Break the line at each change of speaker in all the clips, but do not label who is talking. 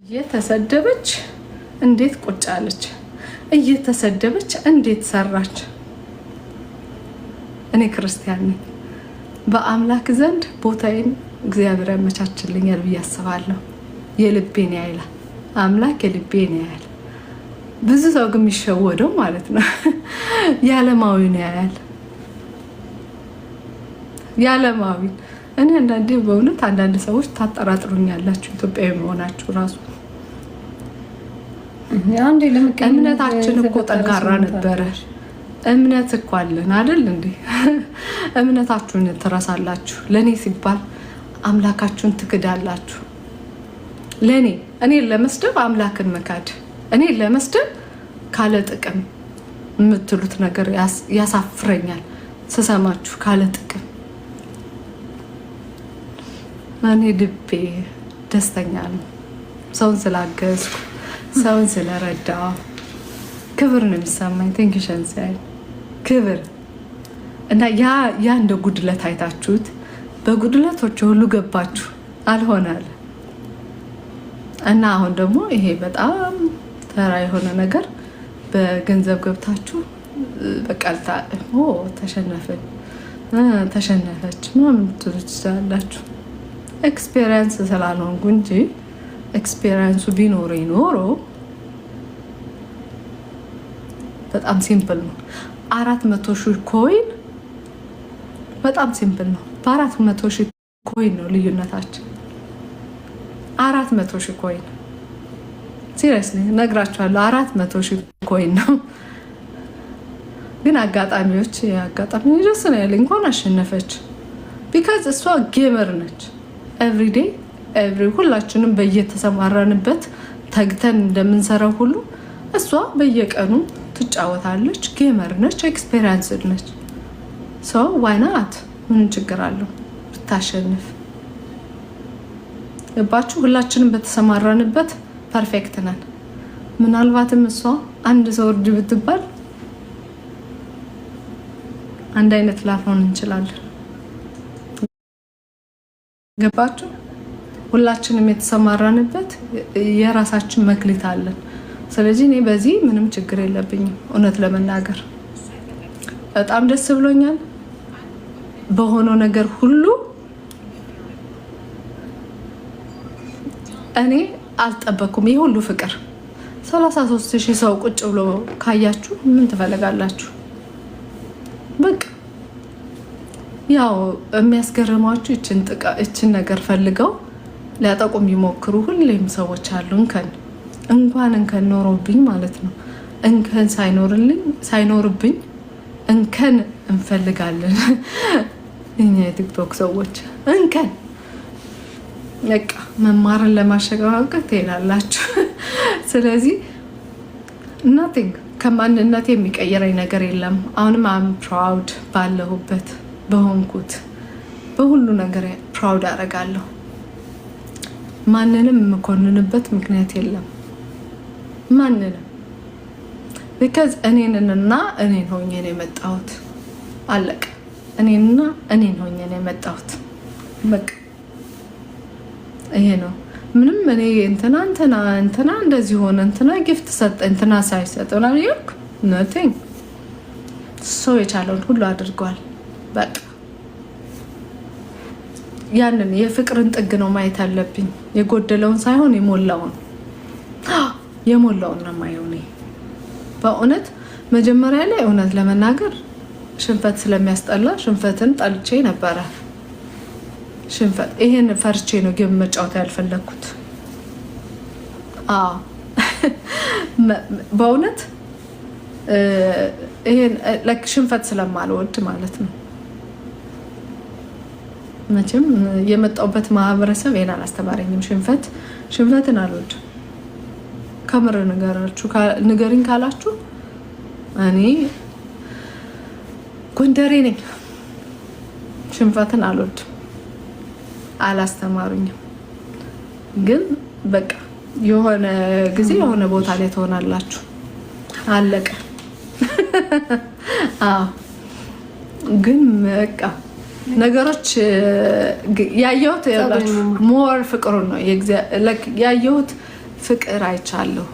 እየተሰደበች እንዴት ቁጭ አለች? እየተሰደበች እንዴት ሰራች? እኔ ክርስቲያን ነኝ። በአምላክ ዘንድ ቦታዬን እግዚአብሔር ያመቻችልኛል ብዬ አስባለሁ። የልቤን ያይላል አምላክ፣ የልቤን ያያል። ብዙ ሰው ግን የሚሸወደው ማለት ነው ያለማዊን ያያል። ያለማዊ እኔ አንዳንዴ በእውነት አንዳንድ ሰዎች ታጠራጥሩኛላችሁ ኢትዮጵያዊ መሆናችሁ ራሱ። እምነታችን እኮ ጠንካራ ነበረ። እምነት እኮ አለን አይደል እንዴ? እምነታችሁን ትረሳላችሁ። ለኔ ሲባል አምላካችሁን ትክዳላችሁ። እኔ ለመስደብ አምላክን መካድ፣ እኔ ለመስደብ ካለ ጥቅም የምትሉት ነገር ያሳፍረኛል ስሰማችሁ። ካለ ጥቅም እኔ ልቤ ደስተኛ ነው። ሰውን ስላገዝኩ፣ ሰውን ስለረዳው ክብር ነው የሚሰማኝ። ቴንክሽን ሳይ ክብር እና ያ እንደ ጉድለት አይታችሁት በጉድለቶች ሁሉ ገባችሁ አልሆናል እና አሁን ደግሞ ይሄ በጣም ተራ የሆነ ነገር በገንዘብ ገብታችሁ በቃልታ ተሸነፈች ምናምን ትሉ ትችላላችሁ። ኤክስፔሪየንስ ስላልሆንኩ እንጂ ኤክስፔሪየንሱ ቢኖረኝ ኖሮ በጣም ሲምፕል ነው። 400,000 ኮይን በጣም ሲምፕል ነው። በ400,000 ኮይን ነው ልዩነታችን። 400,000 ኮይን ሲሪየስሊ ነግራችኋለሁ። 400,000 ኮይን ነው። ግን አጋጣሚዎች ደስ ነው ያለኝ። እንኳን አሸነፈች። ቢካዝ እሷ ጌመር ነች። ኤቭሪዴይ ሁላችንም በየተሰማራንበት ተግተን እንደምንሰራው ሁሉ እሷ በየቀኑ ትጫወታለች። ጌመር ነች፣ ኤክስፔሪየንስድ ነች። ሶ ዋይ ናት? ምን ችግር አለው ብታሸንፍ? ገባችሁ? ሁላችንም በተሰማራንበት ፐርፌክት ነን። ምናልባትም እሷ አንድ ሰው እርድ ብትባል አንድ አይነት ላልሆን እንችላለን። ገባችሁ? ሁላችንም የተሰማራንበት የራሳችን መክሊት አለን። ስለዚህ እኔ በዚህ ምንም ችግር የለብኝም። እውነት ለመናገር በጣም ደስ ብሎኛል በሆነው ነገር ሁሉ። እኔ አልጠበኩም ይሄ ሁሉ ፍቅር። 33,000 ሰው ቁጭ ብሎ ካያችሁ ምን ትፈልጋላችሁ? በቃ ያው የሚያስገርማችሁ እችን ነገር ፈልገው ሊያጠቁ የሚሞክሩ ሁሌም ሰዎች አሉ። እንኳን ኖሮብኝ ማለት ነው። እንከን ሳይኖርብኝ እንከን እንፈልጋለን እኛ የቲክቶክ ሰዎች። እንከን በቃ መማርን ለማሸጋገር ትሄዳላችሁ። ስለዚህ ናቲንግ ከማንነት የሚቀየረኝ ነገር የለም። አሁንም አም ፕራውድ ባለሁበት በሆንኩት በሁሉ ነገር ፕራውድ አደርጋለሁ። ማንንም የምኮንንበት ምክንያት የለም። ማንንም ቢካዝ እኔንና እኔን ሆኜ ነው የመጣሁት። አለቀ። እኔንና እኔን ሆኜ ነው የመጣሁት። በቃ ይሄ ነው። ምንም እኔ እንትና እንደዚህ ሆነ፣ እንትና ጊፍት ሰጠ፣ እንትና ሳይሰጥ ምናምን ይልኩ nothing። ሰው የቻለውን ሁሉ አድርጓል። በቃ ያንን የፍቅርን ጥግ ነው ማየት አለብኝ። የጎደለውን ሳይሆን የሞላውን ነው ማየው። እኔ በእውነት መጀመሪያ ላይ እውነት ለመናገር ሽንፈት ስለሚያስጠላ ሽንፈትን ጠልቼ ነበረ። ይሄን ፈርቼ ነው ጌም መጫወት ያልፈለኩት። በእውነት ይሄን ሽንፈት ስለማልወድ ማለት ነው። መቼም የመጣውበት ማህበረሰብ ይሄን አላስተማረኝም። ሽንፈትን አልወድም። ከምር ንገሪኝ ካላችሁ እኔ ጎንደሬ ነኝ። ሽንፈትን አልወድም። አላስተማሩኝም። ግን በቃ የሆነ ጊዜ የሆነ ቦታ ላይ ትሆናላችሁ። አለቀ። ግን በቃ ነገሮች ያየሁት ያላችሁ ሞር ፍቅሩን ነው ያየሁት። ፍቅር አይቻለሁ።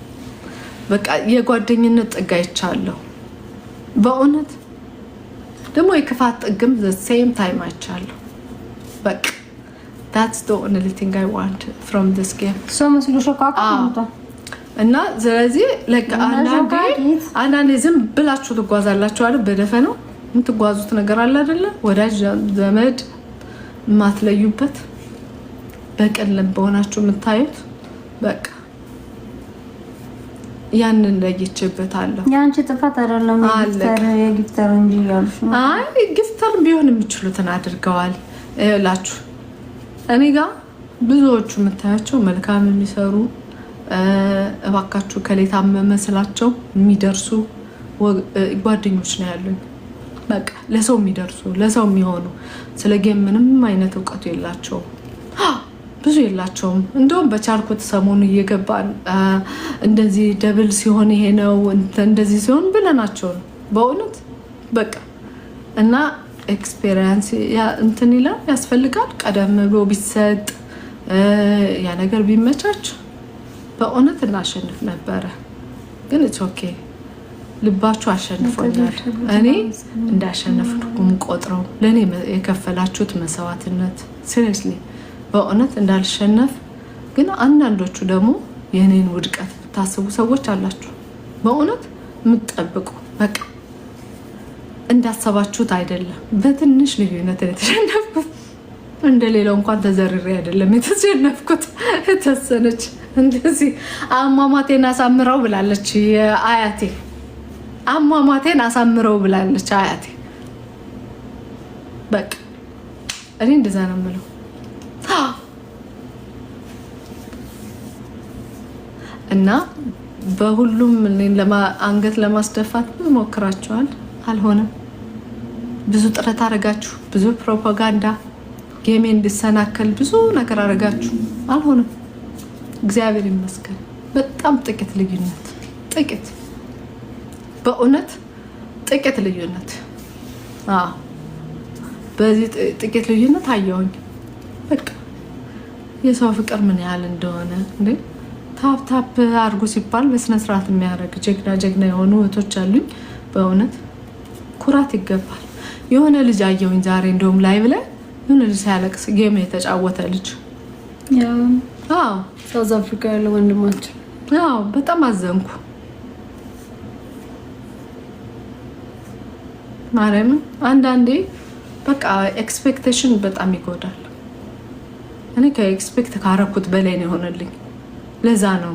በቃ የጓደኝነት ጥግ አይቻለሁ። በእውነት ደግሞ የክፋት ጥግም the same time አይቻለሁ። በቃ that's the only thing I want from this game እና ስለዚህ አንዳንዴ ዝም ብላችሁ ትጓዛላችሁ አይደል? በደፈነው የምትጓዙት ነገር አለ አይደለ? ወዳጅ ዘመድ የማትለዩበት በቀን በሆናችሁ የምታዩት በቃ ያንን ለይቼበታለሁ።
ያንቺ ጥፋት አይደለም የጊፍተር እንጂ ያልሽ ነው።
አይ ጊፍተር ቢሆን የሚችሉትን አድርገዋል እላችሁ። እኔ ጋር ብዙዎቹ የምታያቸው መልካም የሚሰሩ እባካችሁ ከሌታ መመስላቸው የሚደርሱ ጓደኞች ነው ያሉኝ። በቃ ለሰው የሚደርሱ ለሰው የሚሆኑ ስለ ጌም ምንም አይነት እውቀቱ የላቸውም፣ ብዙ የላቸውም። እንደውም በቻልኩት ሰሞኑ እየገባን እንደዚህ ደብል ሲሆን ይሄ ነው እንደዚህ ሲሆን ብለናቸው ነው በእውነት በቃ እና ኤክስፔሪየንስ እንትን ይላል ያስፈልጋል። ቀደም ብሎ ቢሰጥ ያ ነገር ቢመቻች በእውነት እናሸንፍ ነበረ። ግን ኢትስ ኦኬ ልባችሁ አሸንፎኛል። እኔ እንዳሸነፍኩ ቆጥረው ለእኔ የከፈላችሁት መስዋዕትነት ሲሪየስሊ በእውነት እንዳልሸነፍ። ግን አንዳንዶቹ ደግሞ የእኔን ውድቀት ታስቡ ሰዎች አላችሁ። በእውነት የምትጠብቁ በቃ እንዳሰባችሁት አይደለም። በትንሽ ልዩነት የተሸነፍኩት እንደሌላው እንኳን ተዘርሬ አይደለም የተሸነፍኩት። የተወሰነች እንደዚህ አሟሟቴን አሳምረው ብላለች አያቴ። አሟሟቴን አሳምረው ብላለች አያቴ። በቃ እኔ እንደዛ ነው የምለው። እና በሁሉም አንገት ለማስደፋት ሞክራችኋል፣ አልሆነም። ብዙ ጥረት አረጋችሁ፣ ብዙ ፕሮፓጋንዳ ጌሜ እንዲሰናከል ብዙ ነገር አረጋችሁ፣ አልሆነም። እግዚአብሔር ይመስገን። በጣም ጥቂት ልዩነት፣ ጥቂት በእውነት ጥቂት ልዩነት። በዚህ ጥቂት ልዩነት አየሁኝ በቃ የሰው ፍቅር ምን ያህል እንደሆነ። እንዴ ታፕ ታፕ አድርጉ ሲባል በስነስርዓት የሚያደርግ ጀግና ጀግና የሆኑ እህቶች አሉኝ። በእውነት ኩራት ይገባል። የሆነ ልጅ አየሁኝ ዛሬ እንደውም ላይቭ ላይ የሆነ ልጅ ሲያለቅስ ጌም የተጫወተ ልጅ
ሳውዝ አፍሪካ ያለው ወንድማችን
በጣም አዘንኩ። ማርያም አንዳንዴ በቃ ኤክስፔክቴሽን በጣም ይጎዳል። እኔ ከኤክስፔክት ካረኩት በላይ ነው የሆነልኝ። ለዛ ነው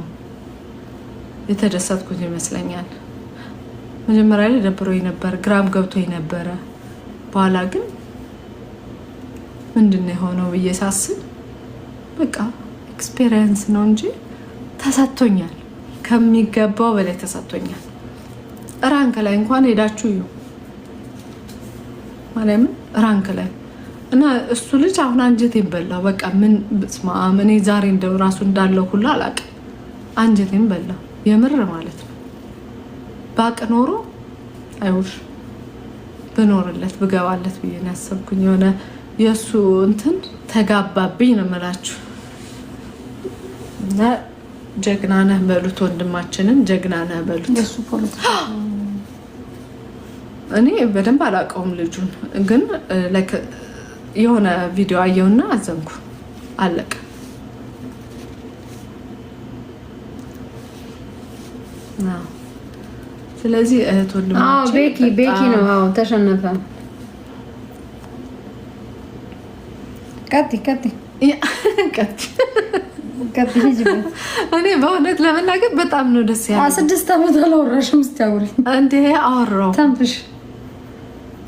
የተደሰትኩት ይመስለኛል። መጀመሪያ ላይ ደብሮኝ ነበር፣ ግራም ገብቶኝ ነበረ። በኋላ ግን ምንድን ነው የሆነው ብዬ ሳስብ በቃ ኤክስፔሪየንስ ነው እንጂ ተሰጥቶኛል፣ ከሚገባው በላይ ተሰጥቶኛል። ራንክ ላይ እንኳን ሄዳችሁ እዩ ማለምን ራንክ ላይ እና እሱ ልጅ አሁን አንጀቴን በላው። በቃ ምን ስማም እኔ ዛሬ እንደው ራሱ እንዳለው ሁሉ አላውቅም። አንጀቴን በላው የምር ማለት ነው። ባቅ ኖሮ አይውሽ ብኖርለት ብገባለት ብዬ ነው ያሰብኩኝ። የሆነ የእሱ እንትን ተጋባብኝ ነው የምላችሁ። እና ጀግና ነህ በሉት፣ ወንድማችንን ጀግና ነህ በሉት። እኔ በደንብ አላውቀውም ልጁን፣ ግን የሆነ ቪዲዮ አየውና አዘንኩ። አለቀ። ስለዚህ እህት ወንድሞቼ
ቤኪ ነው ተሸነፈ።
እኔ በእውነት ለመናገር በጣም ነው ደስ ያለኝ። 6 ዓመት አላወራሽም ስታውሪ እንዴ? አወራው
ተንፍሽ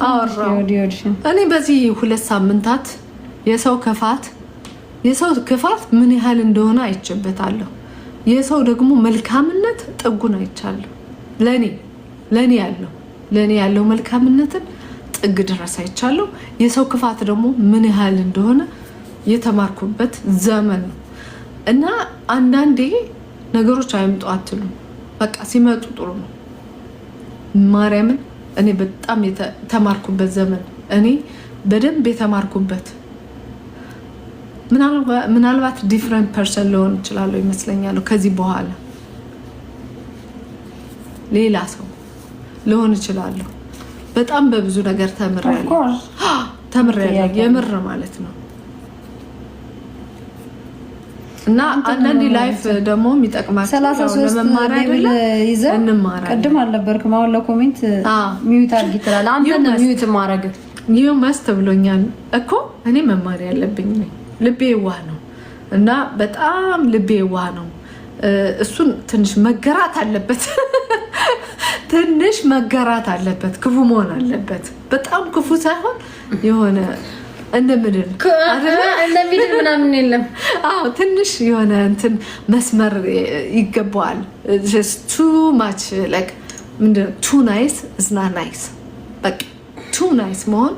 አወራው። እኔ በዚህ 2 ሳምንታት የሰው ክፋት ምን ያህል እንደሆነ አይቼበታለሁ። የሰው ደግሞ መልካምነት ጥጉን አይቻለሁ። ለኔ ያለው መልካምነትን ጥግ ድረስ አይቻለሁ። የሰው ክፋት ደግሞ ምን ያህል እንደሆነ የተማርኩበት ዘመን ነው። እና አንዳንዴ ነገሮች አይምጡ አትሉም። በቃ ሲመጡ ጥሩ ነው። ማርያምን እኔ በጣም የተማርኩበት ዘመን፣ እኔ በደንብ የተማርኩበት ምናልባት ዲፍረንት ፐርሰን ሊሆን ይችላል ይመስለኛል። ከዚህ በኋላ ሌላ ሰው ሊሆን ይችላል። በጣም በብዙ ነገር ተምሬያለሁ የምር ማለት ነው። እና አንዳንዴ ላይፍ ደግሞ የሚጠቅማቸው ለመማር አይደለ እንማራለን።
ቀድም አልነበርክም አሁን ለኮሜንት ሚዩት አድርጊ ትላለህ። አንተ ነው ሚዩት ማድረግ
ይሄ ማስተ ብሎኛል እኮ እኔ መማር ያለብኝ ነኝ። ልቤ ዋህ ነው እና በጣም ልቤ ዋህ ነው። እሱን ትንሽ መገራት አለበት ትንሽ መገራት አለበት። ክፉ መሆን አለበት። በጣም ክፉ ሳይሆን የሆነ እንደምድን
እንደምድን ምናምን የለም።
አዎ ትንሽ የሆነ እንትን መስመር ይገባዋል። just too much like too nice is not nice። በቃ too nice መሆን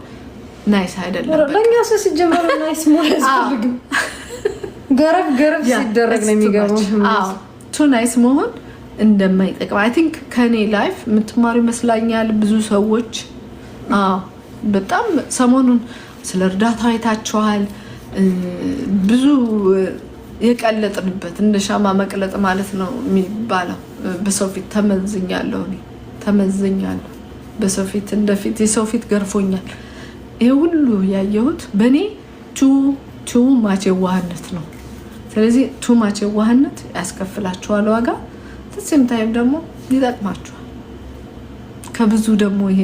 ናይስ አይደለም።
ለኛ ሰው ሲጀመር ናይስ መሆን አስፈልግም። ገረብ ሲደረግ ነው የሚገባው።
አዎ too nice መሆን እንደማይጠቅም አይ ቲንክ ከኔ ላይፍ የምትማሩ ይመስላኛል ብዙ ሰዎች። በጣም ሰሞኑን ስለ እርዳታ አይታችኋል። ብዙ የቀለጥንበት እንደ ሻማ መቅለጥ ማለት ነው የሚባለው። በሰው ፊት ተመዝኛለሁ በሰው ፊት እንደፊት የሰው ፊት ገርፎኛል። ይሄ ሁሉ ያየሁት በእኔ ቱ ማች የዋህነት ነው። ስለዚህ ቱ ማች የዋህነት ያስከፍላችኋል ዋጋ። ትስም ታይም ደግሞ ይጠቅማችኋል። ከብዙ ደግሞ ይሄ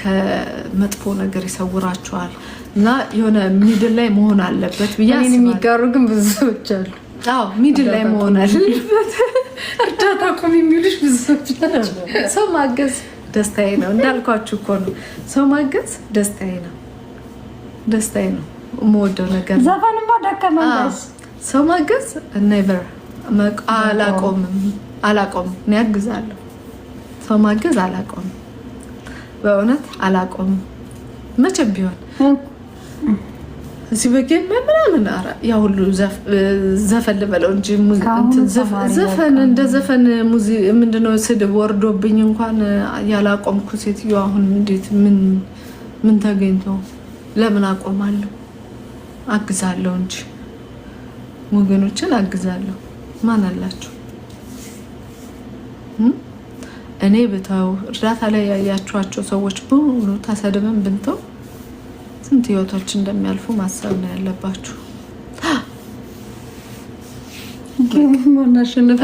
ከመጥፎ ነገር ይሰውራችኋል። እና የሆነ ሚድል ላይ መሆን አለበት ብዬ
እኔን የሚጋሩ ግን ብዙ ሰዎች አሉ።
ሚድል ላይ መሆን አለበት።
እርዳታ እኮ የሚሉሽ ብዙ ሰዎች ናቸው።
ሰው ማገዝ ደስታዬ ነው እንዳልኳችሁ እኮ ነው። ሰው ማገዝ ደስታዬ ነው የምወደው ነገር።
ዘፈንማ ደከመንስ
ሰው ማገዝ ኔቨር አላቆምም። እኔ አግዛለሁ። ሰው ማገዝ አላቆምም። በእውነት አላቆምም መቼም ቢሆን። እዚህ በጌም ምናምን ያ ሁሉ ዘፈን ልበለው እንጂ ዘፈን እንደ ዘፈን ምንድነው ስድብ ወርዶብኝ እንኳን ያላቆምኩ ሴትዮ አሁን እንዴት ምን ተገኝቶ ለምን አቆማለሁ? አግዛለሁ እንጂ ወገኖችን አግዛለሁ። ማን አላችሁ? እኔ ብተው እርዳታ ላይ ያያችኋቸው ሰዎች በሙሉ ተሰድበን ብንተው ስንት ህይወቶች እንደሚያልፉ ማሰብ ነው ያለባችሁ።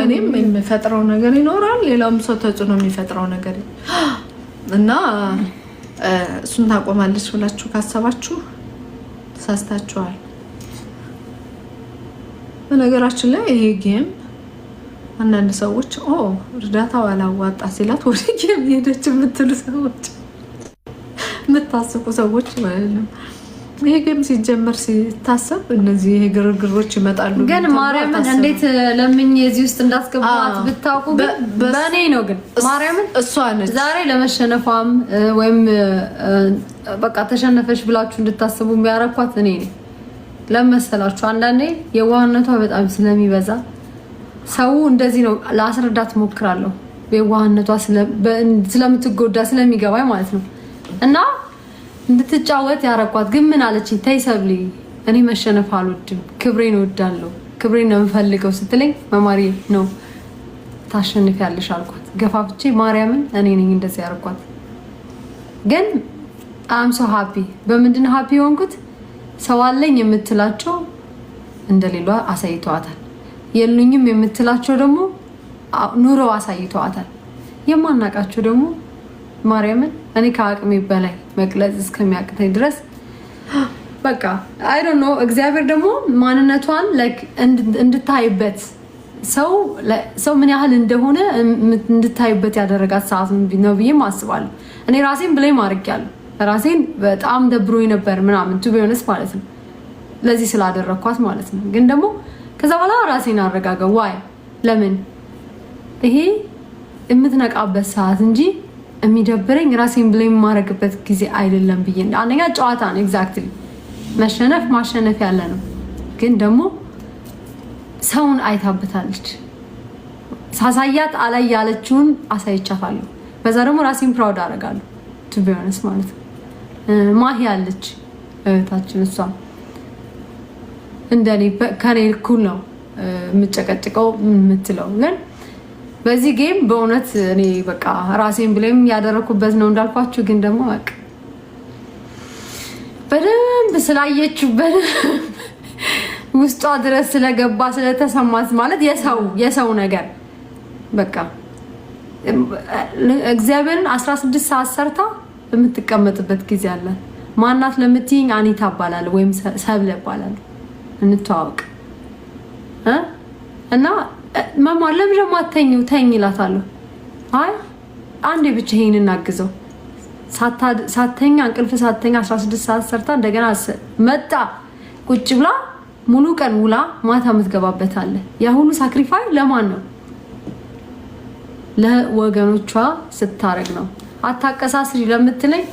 እኔም የሚፈጥረው ነገር ይኖራል፣ ሌላውም ሰው ተጽዕኖ የሚፈጥረው ነገር እና እሱን ታቆማለች ብላችሁ ካሰባችሁ ተሳስታችኋል። በነገራችን ላይ ይሄ ጌም አንዳንድ ሰዎች እርዳታው አላዋጣ ሲላት ወደ ጌም ሄደች የምትሉ ሰዎች የምታስቁ ሰዎች ማለት ነው። ይሄ ጌም ሲጀመር ሲታሰብ እነዚህ ይሄ ግርግሮች ይመጣሉ።
ግን ማርያምን እንዴት ለምን እዚህ ውስጥ እንዳስገባት ብታውቁ በእኔ ነው። ግን ማርያምን
እሷ ነች
ዛሬ ለመሸነፏም ወይም በቃ ተሸነፈች ብላችሁ እንድታስቡ የሚያረኳት እኔ ነኝ። ለመሰላችሁ አንዳንዴ የዋህነቷ በጣም ስለሚበዛ ሰው እንደዚህ ነው ላስረዳት ሞክራለሁ። የዋህነቷ ስለምትጎዳ ስለሚገባኝ ማለት ነው። እና እንድትጫወት ያረኳት። ግን ምን አለችኝ? ተይ ሰብሊ፣ እኔ መሸነፍ አልወድም፣ ክብሬን እወዳለሁ፣ ክብሬን ነው የምፈልገው ስትለኝ መማሪ ነው ታሸንፊያለሽ አልኳት። ገፋፍቼ ማርያምን እኔ ነኝ እንደዚህ ያረኳት። ግን አም ሶ ሃፒ። በምንድን ሃፒ የሆንኩት? ሰው አለኝ የምትላቸው እንደሌሏ አሳይተዋታል። የሉኝም የምትላቸው ደግሞ ኑሮ አሳይተዋታል። የማናቃቸው ደግሞ ማርያምን እኔ ከአቅሜ በላይ መግለጽ እስከሚያቅተኝ ድረስ በቃ አይ ዶንት ኖ። እግዚአብሔር ደግሞ ማንነቷን ላይክ እንድታይበት ሰው ምን ያህል እንደሆነ እንድታይበት ያደረጋት ሰዓት ነው ብዬ አስባለሁ። እኔ ራሴን ብሌም አድርጌያለሁ። ራሴን በጣም ደብሮኝ ነበር ምናምን ቱ ቢሆንስ ማለት ነው ለዚህ ስላደረኳት ማለት ነው። ግን ደግሞ ከዛ በኋላ ራሴን አረጋጋው። ዋይ ለምን ይሄ የምትነቃበት ሰዓት እንጂ የሚደብረኝ ራሴን ብሌም የማደርግበት ጊዜ አይደለም ብዬ አንደኛ ጨዋታ ነው። ኤግዛክትሊ መሸነፍ ማሸነፍ ያለ ነው። ግን ደግሞ ሰውን አይታበታለች። ሳሳያት አላይ ያለችውን አሳይቻታለሁ። በዛ ደግሞ ራሴን ፕራውድ አደርጋለሁ ቱ ቢ ኦነስት ማለት ነው። ማሂ ያለች እህታችን እንደኔ ከኔ እኩል ነው የምጨቀጭቀው የምትለው ግን በዚህ ጌም በእውነት እኔ በቃ ራሴን ብለም ያደረኩበት ነው እንዳልኳችሁ ግን ደግሞ በቃ በደንብ ስላየችው በደንብ ውስጧ ድረስ ስለገባ ስለተሰማት ማለት የሰው ነገር በቃ እግዚአብሔርን 16 ሰዓት ሰርታ የምትቀመጥበት ጊዜ አለ። ማናት ለምትይኝ አኒታ አባላለ ወይም ሰብለ አባላለ እንተዋወቅ እና ማማ ለምን ማተኙ ተኝ ይላታለሁ። አይ አንዴ ብቻ ይሄን እናግዘው ሳተኛ እንቅልፍ ሳተኛ 16 ሰዓት ሰርታ እንደገና መጣ ቁጭ ብላ ሙሉ ቀን ውላ ማታ የምትገባበት አለ። ያ ሁሉ ሳክሪፋይ ለማን ነው? ለወገኖቿ ስታረግ ነው። አታቀሳስሪ ለምትለኝ